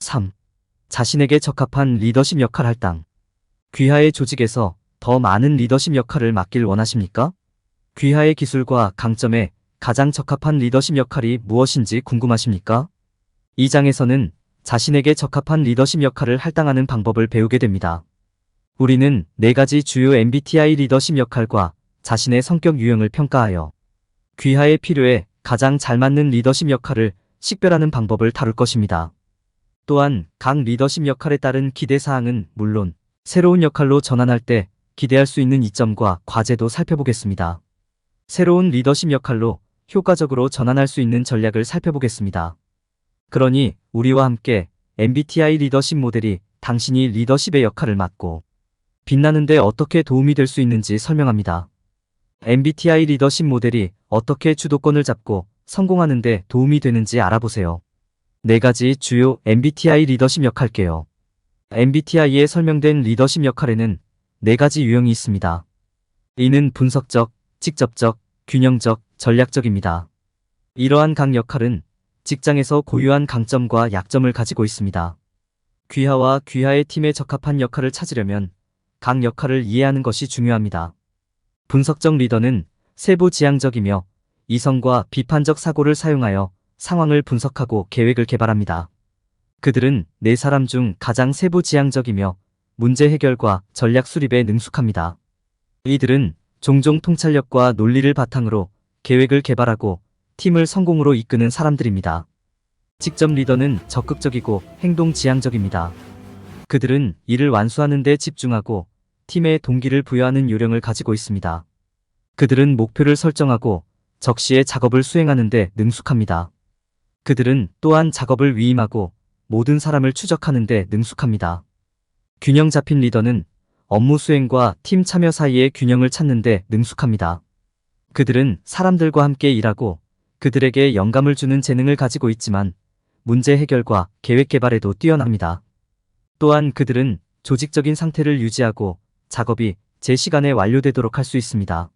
3. 자신에게 적합한 리더십 역할 할당. 귀하의 조직에서 더 많은 리더십 역할을 맡길 원하십니까? 귀하의 기술과 강점에 가장 적합한 리더십 역할이 무엇인지 궁금하십니까? 이 장에서는 자신에게 적합한 리더십 역할을 할당하는 방법을 배우게 됩니다. 우리는 4가지 주요 MBTI 리더십 역할과 자신의 성격 유형을 평가하여 귀하의 필요에 가장 잘 맞는 리더십 역할을 식별하는 방법을 다룰 것입니다. 또한 각 리더십 역할에 따른 기대사항은 물론 새로운 역할로 전환할 때 기대할 수 있는 이점과 과제도 살펴보겠습니다. 새로운 리더십 역할로 효과적으로 전환할 수 있는 전략을 살펴보겠습니다. 그러니 우리와 함께 MBTI 리더십 모델이 당신이 리더십의 역할을 맡고 빛나는 데 어떻게 도움이 될 수 있는지 설명합니다. MBTI 리더십 모델이 어떻게 주도권을 잡고 성공하는 데 도움이 되는지 알아보세요. 4가지 주요 MBTI 리더십 역할게요. MBTI에 설명된 리더십 역할에는 4가지 유형이 있습니다. 이는 분석적, 직접적, 균형적, 전략적입니다. 이러한 각 역할은 직장에서 고유한 강점과 약점을 가지고 있습니다. 귀하와 귀하의 팀에 적합한 역할을 찾으려면 각 역할을 이해하는 것이 중요합니다. 분석적 리더는 세부지향적이며 이성과 비판적 사고를 사용하여 상황을 분석하고 계획을 개발합니다. 그들은 4사람 중 가장 세부지향적이며 문제 해결과 전략 수립에 능숙합니다. 이들은 종종 통찰력과 논리를 바탕으로 계획을 개발하고 팀을 성공으로 이끄는 사람들입니다. 직접 리더는 적극적이고 행동지향적입니다. 그들은 일을 완수하는 데 집중하고 팀의 동기를 부여하는 요령을 가지고 있습니다. 그들은 목표를 설정하고 적시에 작업을 수행하는 데 능숙합니다. 그들은 또한 작업을 위임하고 모든 사람을 추적하는 데 능숙합니다. 균형 잡힌 리더는 업무 수행과 팀 참여 사이의 균형을 찾는 데 능숙합니다. 그들은 사람들과 함께 일하고 그들에게 영감을 주는 재능을 가지고 있지만 문제 해결과 계획 개발에도 뛰어납니다. 또한 그들은 조직적인 상태를 유지하고 작업이 제 시간에 완료되도록 할 수 있습니다.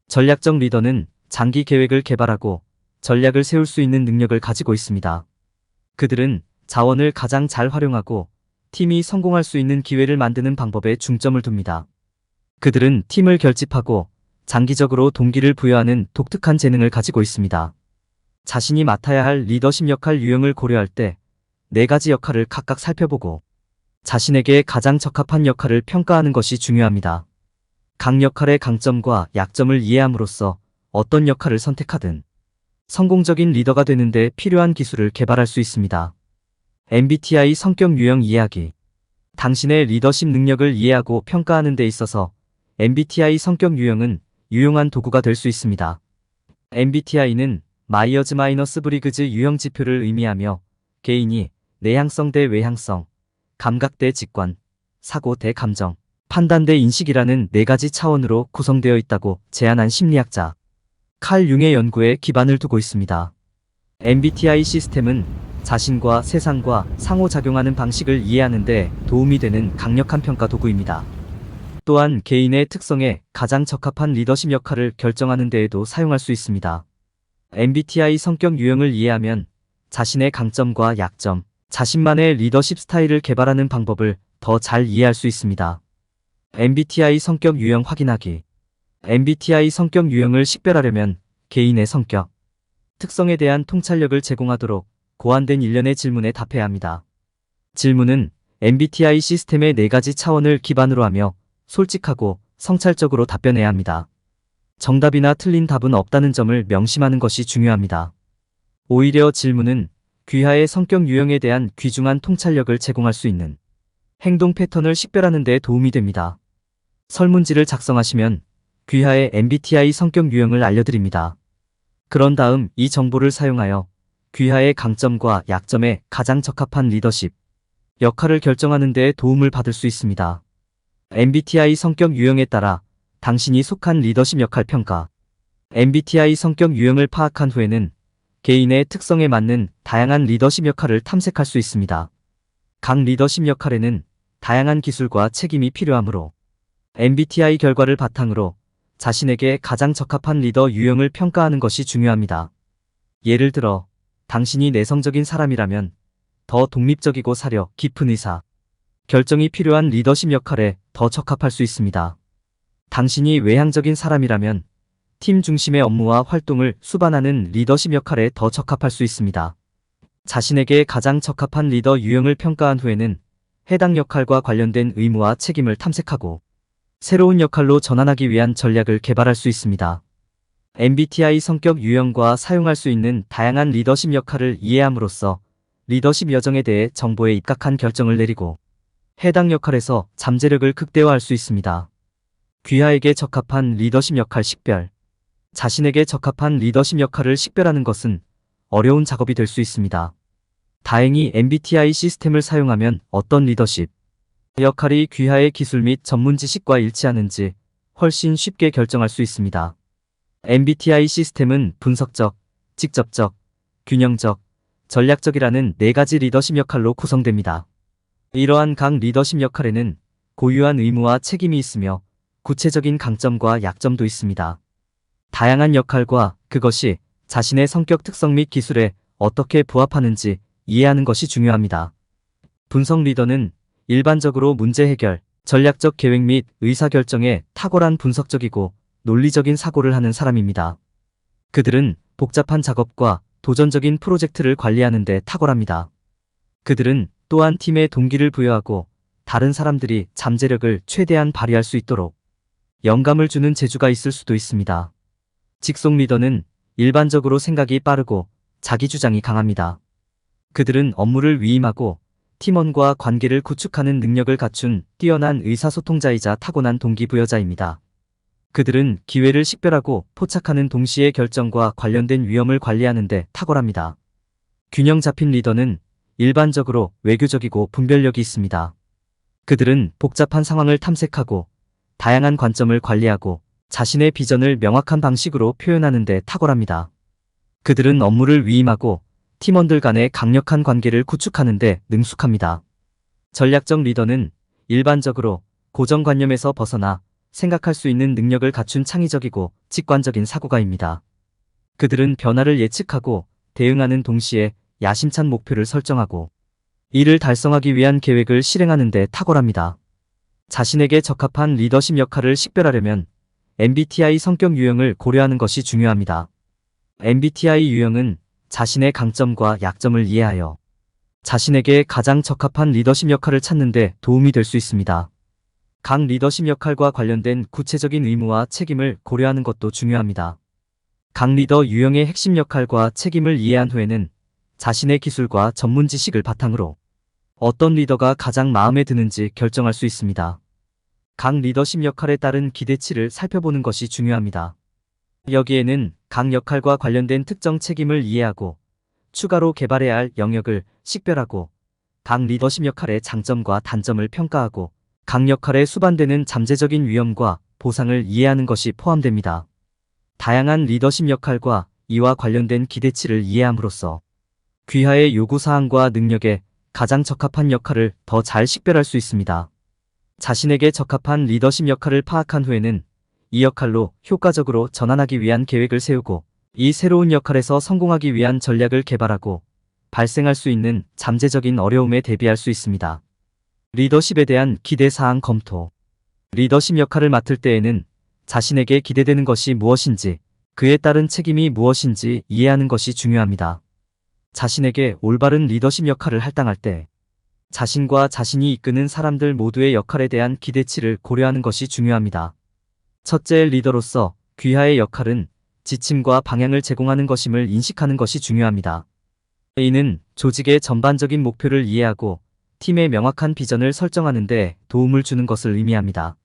전략적 리더는 장기 계획을 개발하고 전략을 세울 수 있는 능력을 가지고 있습니다. 그들은 자원을 가장 잘 활용하고 팀이 성공할 수 있는 기회를 만드는 방법에 중점을 둡니다. 그들은 팀을 결집하고 장기적으로 동기를 부여하는 독특한 재능을 가지고 있습니다. 자신이 맡아야 할 리더십 역할 유형을 고려할 때 4가지 역할을 각각 살펴보고 자신에게 가장 적합한 역할을 평가하는 것이 중요합니다. 각 역할의 강점과 약점을 이해함으로써 어떤 역할을 선택하든 성공적인 리더가 되는데 필요한 기술을 개발할 수 있습니다. MBTI 성격 유형 이해하기. 당신의 리더십 능력을 이해하고 평가하는 데 있어서 MBTI 성격 유형은 유용한 도구가 될 수 있습니다. MBTI는 마이어즈-브리그즈 유형 지표를 의미하며 개인이 내향성 대 외향성, 감각 대 직관, 사고 대 감정, 판단 대 인식이라는 4가지 차원으로 구성되어 있다고 제안한 심리학자 칼 융의 연구에 기반을 두고 있습니다. MBTI 시스템은 자신과 세상과 상호작용하는 방식을 이해하는 데 도움이 되는 강력한 평가 도구입니다. 또한 개인의 특성에 가장 적합한 리더십 역할을 결정하는 데에도 사용할 수 있습니다. MBTI 성격 유형을 이해하면 자신의 강점과 약점, 자신만의 리더십 스타일을 개발하는 방법을 더 잘 이해할 수 있습니다. MBTI 성격 유형 확인하기. MBTI 성격 유형을 식별하려면 개인의 성격, 특성에 대한 통찰력을 제공하도록 고안된 일련의 질문에 답해야 합니다. 질문은 MBTI 시스템의 4가지 차원을 기반으로 하며 솔직하고 성찰적으로 답변해야 합니다. 정답이나 틀린 답은 없다는 점을 명심하는 것이 중요합니다. 오히려 질문은 귀하의 성격 유형에 대한 귀중한 통찰력을 제공할 수 있는 행동 패턴을 식별하는 데 도움이 됩니다. 설문지를 작성하시면 귀하의 MBTI 성격 유형을 알려드립니다. 그런 다음 이 정보를 사용하여 귀하의 강점과 약점에 가장 적합한 리더십 역할을 결정하는 데 도움을 받을 수 있습니다. MBTI 성격 유형에 따라 당신이 속한 리더십 역할 평가. MBTI 성격 유형을 파악한 후에는 개인의 특성에 맞는 다양한 리더십 역할을 탐색할 수 있습니다. 각 리더십 역할에는 다양한 기술과 책임이 필요하므로 MBTI 결과를 바탕으로 자신에게 가장 적합한 리더 유형을 평가하는 것이 중요합니다. 예를 들어 당신이 내성적인 사람이라면 더 독립적이고 사려 깊은 의사, 결정이 필요한 리더십 역할에 더 적합할 수 있습니다. 당신이 외향적인 사람이라면 팀 중심의 업무와 활동을 수반하는 리더십 역할에 더 적합할 수 있습니다. 자신에게 가장 적합한 리더 유형을 평가한 후에는 해당 역할과 관련된 의무와 책임을 탐색하고 새로운 역할로 전환하기 위한 전략을 개발할 수 있습니다. MBTI 성격 유형과 사용할 수 있는 다양한 리더십 역할을 이해함으로써 리더십 여정에 대해 정보에 입각한 결정을 내리고 해당 역할에서 잠재력을 극대화할 수 있습니다. 귀하에게 적합한 리더십 역할 식별. 자신에게 적합한 리더십 역할을 식별하는 것은 어려운 작업이 될 수 있습니다. 다행히 MBTI 시스템을 사용하면 어떤 리더십 역할이 귀하의 기술 및 전문 지식과 일치하는지 훨씬 쉽게 결정할 수 있습니다. MBTI 시스템은 분석적, 직접적, 균형적, 전략적이라는 4가지 리더십 역할로 구성됩니다. 이러한 각 리더십 역할에는 고유한 의무와 책임이 있으며 구체적인 강점과 약점도 있습니다. 다양한 역할과 그것이 자신의 성격 특성 및 기술에 어떻게 부합하는지 이해하는 것이 중요합니다. 분석 리더는 일반적으로 문제 해결, 전략적 계획 및 의사결정에 탁월한 분석적이고 논리적인 사고를 하는 사람입니다. 그들은 복잡한 작업과 도전적인 프로젝트를 관리하는 데 탁월합니다. 그들은 또한 팀에 동기를 부여하고 다른 사람들이 잠재력을 최대한 발휘할 수 있도록 영감을 주는 재주가 있을 수도 있습니다. 직속 리더는 일반적으로 생각이 빠르고 자기 주장이 강합니다. 그들은 업무를 위임하고 팀원과 관계를 구축하는 능력을 갖춘 뛰어난 의사소통자이자 타고난 동기부여자입니다. 그들은 기회를 식별하고 포착하는 동시에 결정과 관련된 위험을 관리하는 데 탁월합니다. 균형 잡힌 리더는 일반적으로 외교적이고 분별력이 있습니다. 그들은 복잡한 상황을 탐색하고 다양한 관점을 관리하고 자신의 비전을 명확한 방식으로 표현하는 데 탁월합니다. 그들은 업무를 위임하고 팀원들 간의 강력한 관계를 구축하는 데 능숙합니다. 전략적 리더는 일반적으로 고정관념에서 벗어나 생각할 수 있는 능력을 갖춘 창의적이고 직관적인 사고가입니다. 그들은 변화를 예측하고 대응하는 동시에 야심찬 목표를 설정하고 이를 달성하기 위한 계획을 실행하는 데 탁월합니다. 자신에게 적합한 리더십 역할을 식별하려면 MBTI 성격 유형을 고려하는 것이 중요합니다. MBTI 유형은 자신의 강점과 약점을 이해하여 자신에게 가장 적합한 리더십 역할을 찾는 데 도움이 될 수 있습니다. 각 리더십 역할과 관련된 구체적인 의무와 책임을 고려하는 것도 중요합니다. 각 리더 유형의 핵심 역할과 책임을 이해한 후에는 자신의 기술과 전문 지식을 바탕으로 어떤 리더가 가장 마음에 드는지 결정할 수 있습니다. 각 리더십 역할에 따른 기대치를 살펴보는 것이 중요합니다. 여기에는 각 역할과 관련된 특정 책임을 이해하고 추가로 개발해야 할 영역을 식별하고 각 리더십 역할의 장점과 단점을 평가하고 각 역할에 수반되는 잠재적인 위험과 보상을 이해하는 것이 포함됩니다. 다양한 리더십 역할과 이와 관련된 기대치를 이해함으로써 귀하의 요구사항과 능력에 가장 적합한 역할을 더 잘 식별할 수 있습니다. 자신에게 적합한 리더십 역할을 파악한 후에는 이 역할로 효과적으로 전환하기 위한 계획을 세우고 이 새로운 역할에서 성공하기 위한 전략을 개발하고 발생할 수 있는 잠재적인 어려움에 대비할 수 있습니다. 리더십에 대한 기대사항 검토. 리더십 역할을 맡을 때에는 자신에게 기대되는 것이 무엇인지 그에 따른 책임이 무엇인지 이해하는 것이 중요합니다. 자신에게 올바른 리더십 역할을 할당할 때 자신과 자신이 이끄는 사람들 모두의 역할에 대한 기대치를 고려하는 것이 중요합니다. 첫째, 리더로서 귀하의 역할은 지침과 방향을 제공하는 것임을 인식하는 것이 중요합니다. 이는 조직의 전반적인 목표를 이해하고 팀의 명확한 비전을 설정하는 데 도움을 주는 것을 의미합니다.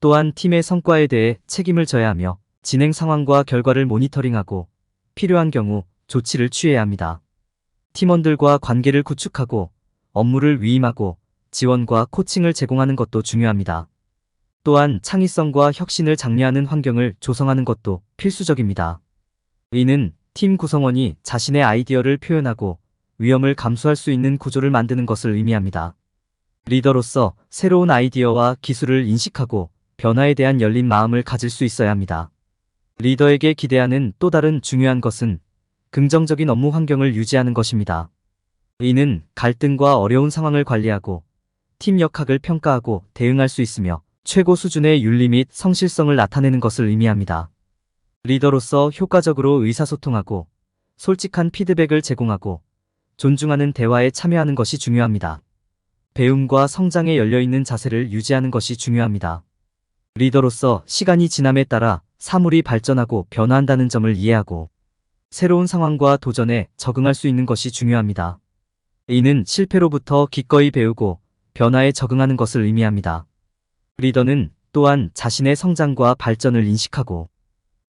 또한 팀의 성과에 대해 책임을 져야 하며 진행 상황과 결과를 모니터링하고 필요한 경우 조치를 취해야 합니다. 팀원들과 관계를 구축하고 업무를 위임하고 지원과 코칭을 제공하는 것도 중요합니다. 또한 창의성과 혁신을 장려하는 환경을 조성하는 것도 필수적입니다. 이는 팀 구성원이 자신의 아이디어를 표현하고 위험을 감수할 수 있는 구조를 만드는 것을 의미합니다. 리더로서 새로운 아이디어와 기술을 인식하고 변화에 대한 열린 마음을 가질 수 있어야 합니다. 리더에게 기대하는 또 다른 중요한 것은 긍정적인 업무 환경을 유지하는 것입니다. 이는 갈등과 어려운 상황을 관리하고 팀 역학을 평가하고 대응할 수 있으며 최고 수준의 윤리 및 성실성을 나타내는 것을 의미합니다. 리더로서 효과적으로 의사소통하고 솔직한 피드백을 제공하고 존중하는 대화에 참여하는 것이 중요합니다. 배움과 성장에 열려있는 자세를 유지하는 것이 중요합니다. 리더로서 시간이 지남에 따라 사물이 발전하고 변화한다는 점을 이해하고 새로운 상황과 도전에 적응할 수 있는 것이 중요합니다. 이는 실패로부터 기꺼이 배우고 변화에 적응하는 것을 의미합니다. 리더는 또한 자신의 성장과 발전을 인식하고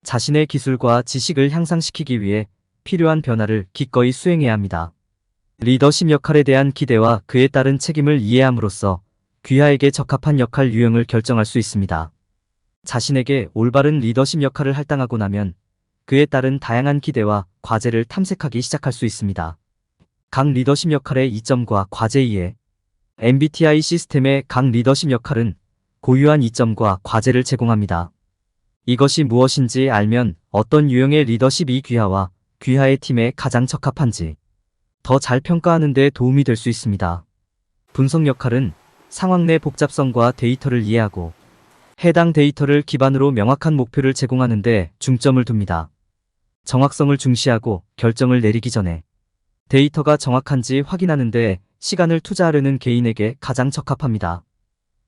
자신의 기술과 지식을 향상시키기 위해 필요한 변화를 기꺼이 수행해야 합니다. 리더십 역할에 대한 기대와 그에 따른 책임을 이해함으로써 귀하에게 적합한 역할 유형을 결정할 수 있습니다. 자신에게 올바른 리더십 역할을 할당하고 나면 그에 따른 다양한 기대와 과제를 탐색하기 시작할 수 있습니다. 각 리더십 역할의 이점과 과제 이해. MBTI 시스템의 각 리더십 역할은 고유한 이점과 과제를 제공합니다. 이것이 무엇인지 알면 어떤 유형의 리더십이 귀하와 귀하의 팀에 가장 적합한지 더 잘 평가하는 데 도움이 될 수 있습니다. 분석 역할은 상황 내 복잡성과 데이터를 이해하고 해당 데이터를 기반으로 명확한 목표를 제공하는 데 중점을 둡니다. 정확성을 중시하고 결정을 내리기 전에 데이터가 정확한지 확인하는 데 시간을 투자하려는 개인에게 가장 적합합니다.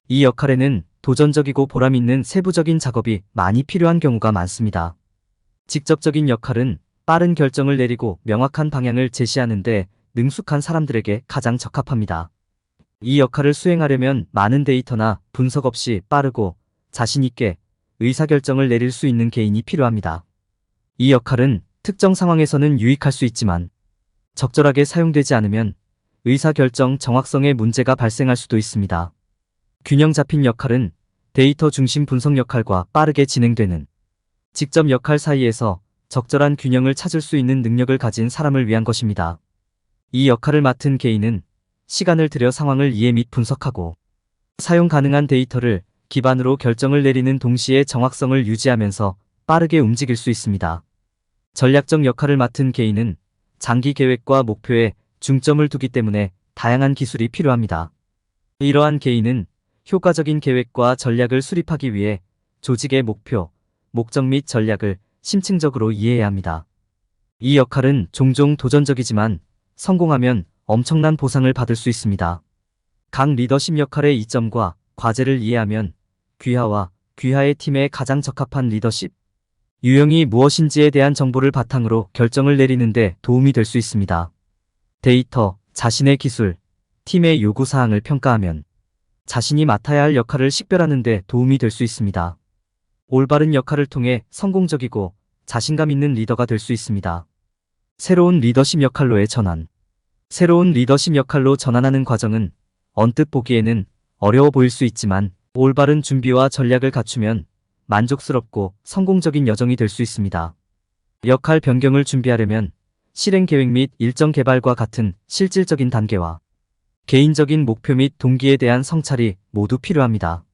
이 역할에는 도전적이고 보람있는 세부적인 작업이 많이 필요한 경우가 많습니다. 직접적인 역할은 빠른 결정을 내리고 명확한 방향을 제시하는 데 능숙한 사람들에게 가장 적합합니다. 이 역할을 수행하려면 많은 데이터나 분석 없이 빠르고 자신 있게 의사결정을 내릴 수 있는 개인이 필요합니다. 이 역할은 특정 상황에서는 유익할 수 있지만 적절하게 사용되지 않으면 의사결정 정확성에 문제가 발생할 수도 있습니다. 균형 잡힌 역할은 데이터 중심 분석 역할과 빠르게 진행되는 직접 역할 사이에서 적절한 균형을 찾을 수 있는 능력을 가진 사람을 위한 것입니다. 이 역할을 맡은 개인은 시간을 들여 상황을 이해 및 분석하고 사용 가능한 데이터를 기반으로 결정을 내리는 동시에 정확성을 유지하면서 빠르게 움직일 수 있습니다. 전략적 역할을 맡은 개인은 장기 계획과 목표에 중점을 두기 때문에 다양한 기술이 필요합니다. 이러한 개인은 효과적인 계획과 전략을 수립하기 위해 조직의 목표, 목적 및 전략을 심층적으로 이해해야 합니다. 이 역할은 종종 도전적이지만 성공하면 엄청난 보상을 받을 수 있습니다. 각 리더십 역할의 이점과 과제를 이해하면 귀하와 귀하의 팀에 가장 적합한 리더십 유형이 무엇인지에 대한 정보를 바탕으로 결정을 내리는 데 도움이 될 수 있습니다. 데이터, 자신의 기술, 팀의 요구사항을 평가하면 자신이 맡아야 할 역할을 식별하는 데 도움이 될 수 있습니다. 올바른 역할을 통해 성공적이고 자신감 있는 리더가 될 수 있습니다. 새로운 리더십 역할로의 전환. 새로운 리더십 역할로 전환하는 과정은 언뜻 보기에는 어려워 보일 수 있지만 올바른 준비와 전략을 갖추면 만족스럽고 성공적인 여정이 될 수 있습니다. 역할 변경을 준비하려면 실행 계획 및 일정 개발과 같은 실질적인 단계와 개인적인 목표 및 동기에 대한 성찰이 모두 필요합니다.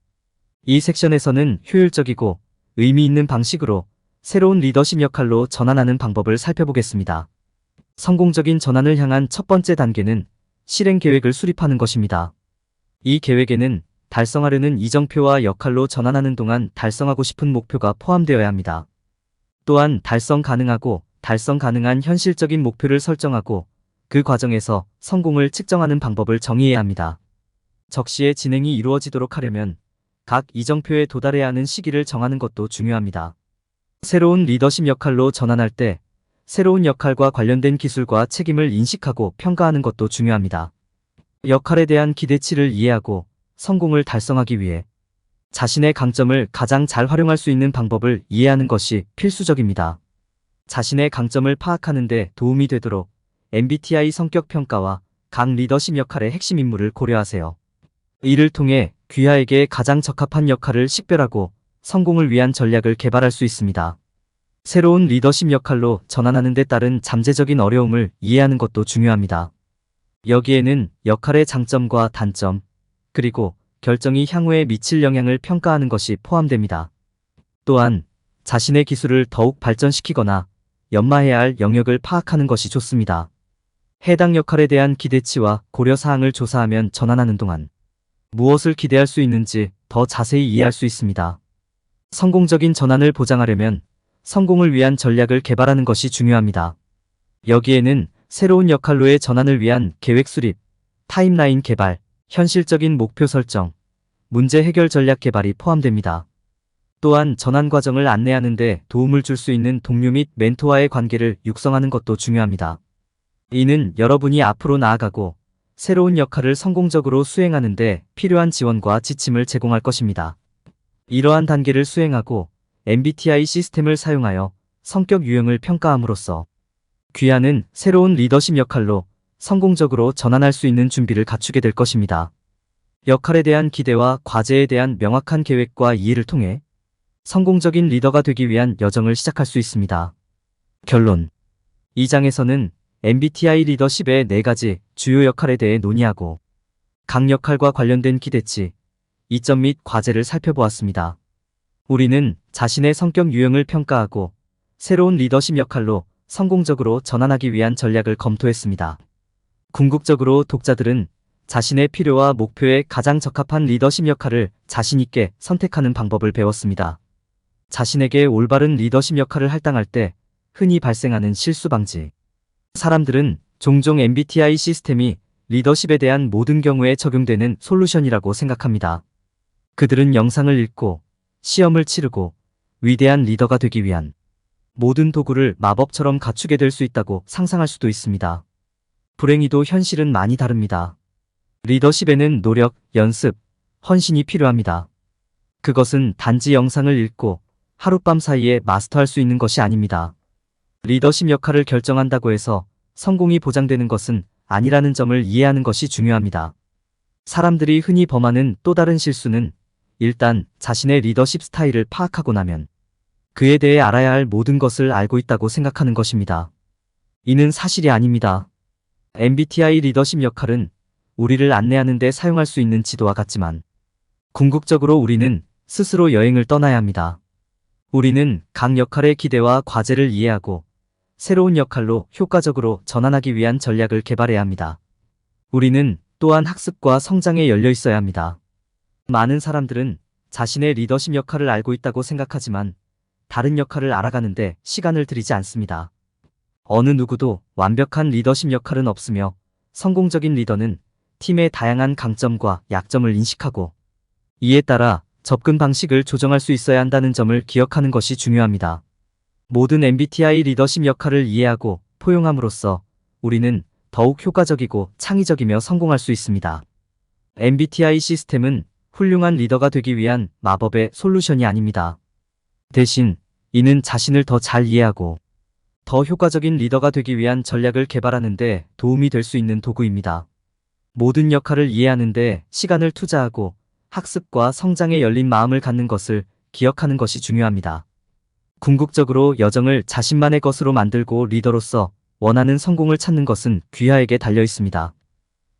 이 섹션에서는 효율적이고 의미 있는 방식으로 새로운 리더십 역할로 전환하는 방법을 살펴보겠습니다. 성공적인 전환을 향한 첫 번째 단계는 실행 계획을 수립하는 것입니다. 이 계획에는 달성하려는 이정표와 역할로 전환하는 동안 달성하고 싶은 목표가 포함되어야 합니다. 또한 달성 가능한 현실적인 목표를 설정하고 그 과정에서 성공을 측정하는 방법을 정의해야 합니다. 적시에 진행이 이루어지도록 하려면 각 이정표에 도달해야 하는 시기를 정하는 것도 중요합니다. 새로운 리더십 역할로 전환할 때 새로운 역할과 관련된 기술과 책임을 인식하고 평가하는 것도 중요합니다. 역할에 대한 기대치를 이해하고 성공을 달성하기 위해 자신의 강점을 가장 잘 활용할 수 있는 방법을 이해하는 것이 필수적입니다. 자신의 강점을 파악하는 데 도움이 되도록 MBTI 성격 평가와 각 리더십 역할의 핵심 인물을 고려하세요. 이를 통해 귀하에게 가장 적합한 역할을 식별하고 성공을 위한 전략을 개발할 수 있습니다. 새로운 리더십 역할로 전환하는 데 따른 잠재적인 어려움을 이해하는 것도 중요합니다. 여기에는 역할의 장점과 단점, 그리고 결정이 향후에 미칠 영향을 평가하는 것이 포함됩니다. 또한 자신의 기술을 더욱 발전시키거나 연마해야 할 영역을 파악하는 것이 좋습니다. 해당 역할에 대한 기대치와 고려사항을 조사하면 전환하는 동안 무엇을 기대할 수 있는지 더 자세히 이해할 수 있습니다. 성공적인 전환을 보장하려면 성공을 위한 전략을 개발하는 것이 중요합니다. 여기에는 새로운 역할로의 전환을 위한 계획 수립, 타임라인 개발, 현실적인 목표 설정, 문제 해결 전략 개발이 포함됩니다. 또한 전환 과정을 안내하는 데 도움을 줄 수 있는 동료 및 멘토와의 관계를 육성하는 것도 중요합니다. 이는 여러분이 앞으로 나아가고 새로운 역할을 성공적으로 수행하는 데 필요한 지원과 지침을 제공할 것입니다. 이러한 단계를 수행하고 MBTI 시스템을 사용하여 성격 유형을 평가함으로써 귀하는 새로운 리더십 역할로 성공적으로 전환할 수 있는 준비를 갖추게 될 것입니다. 역할에 대한 기대와 과제에 대한 명확한 계획과 이해를 통해 성공적인 리더가 되기 위한 여정을 시작할 수 있습니다. 결론. 이 장에서는 MBTI 리더십의 4가지 주요 역할에 대해 논의하고 각 역할과 관련된 기대치, 이점 및 과제를 살펴보았습니다. 우리는 자신의 성격 유형을 평가하고 새로운 리더십 역할로 성공적으로 전환하기 위한 전략을 검토했습니다. 궁극적으로 독자들은 자신의 필요와 목표에 가장 적합한 리더십 역할을 자신 있게 선택하는 방법을 배웠습니다. 자신에게 올바른 리더십 역할을 할당할 때 흔히 발생하는 실수 방지. 사람들은 종종 MBTI 시스템이 리더십에 대한 모든 경우에 적용되는 솔루션이라고 생각합니다. 그들은 영상을 읽고 시험을 치르고 위대한 리더가 되기 위한 모든 도구를 마법처럼 갖추게 될 수 있다고 상상할 수도 있습니다. 불행히도 현실은 많이 다릅니다. 리더십에는 노력, 연습, 헌신이 필요합니다. 그것은 단지 영상을 읽고 하룻밤 사이에 마스터할 수 있는 것이 아닙니다. 리더십 역할을 결정한다고 해서 성공이 보장되는 것은 아니라는 점을 이해하는 것이 중요합니다. 사람들이 흔히 범하는 또 다른 실수는 일단 자신의 리더십 스타일을 파악하고 나면 그에 대해 알아야 할 모든 것을 알고 있다고 생각하는 것입니다. 이는 사실이 아닙니다. MBTI 리더십 역할은 우리를 안내하는 데 사용할 수 있는 지도와 같지만 궁극적으로 우리는 스스로 여행을 떠나야 합니다. 우리는 각 역할의 기대와 과제를 이해하고 새로운 역할로 효과적으로 전환하기 위한 전략을 개발해야 합니다. 우리는 또한 학습과 성장에 열려 있어야 합니다. 많은 사람들은 자신의 리더십 역할을 알고 있다고 생각하지만 다른 역할을 알아가는데 시간을 들이지 않습니다. 어느 누구도 완벽한 리더십 역할은 없으며 성공적인 리더는 팀의 다양한 강점과 약점을 인식하고 이에 따라 접근 방식을 조정할 수 있어야 한다는 점을 기억하는 것이 중요합니다. 모든 MBTI 리더십 역할을 이해하고 포용함으로써 우리는 더욱 효과적이고 창의적이며 성공할 수 있습니다. MBTI 시스템은 훌륭한 리더가 되기 위한 마법의 솔루션이 아닙니다. 대신 이는 자신을 더 잘 이해하고 더 효과적인 리더가 되기 위한 전략을 개발하는 데 도움이 될 수 있는 도구입니다. 모든 역할을 이해하는 데 시간을 투자하고 학습과 성장에 열린 마음을 갖는 것을 기억하는 것이 중요합니다. 궁극적으로 여정을 자신만의 것으로 만들고 리더로서 원하는 성공을 찾는 것은 귀하에게 달려 있습니다.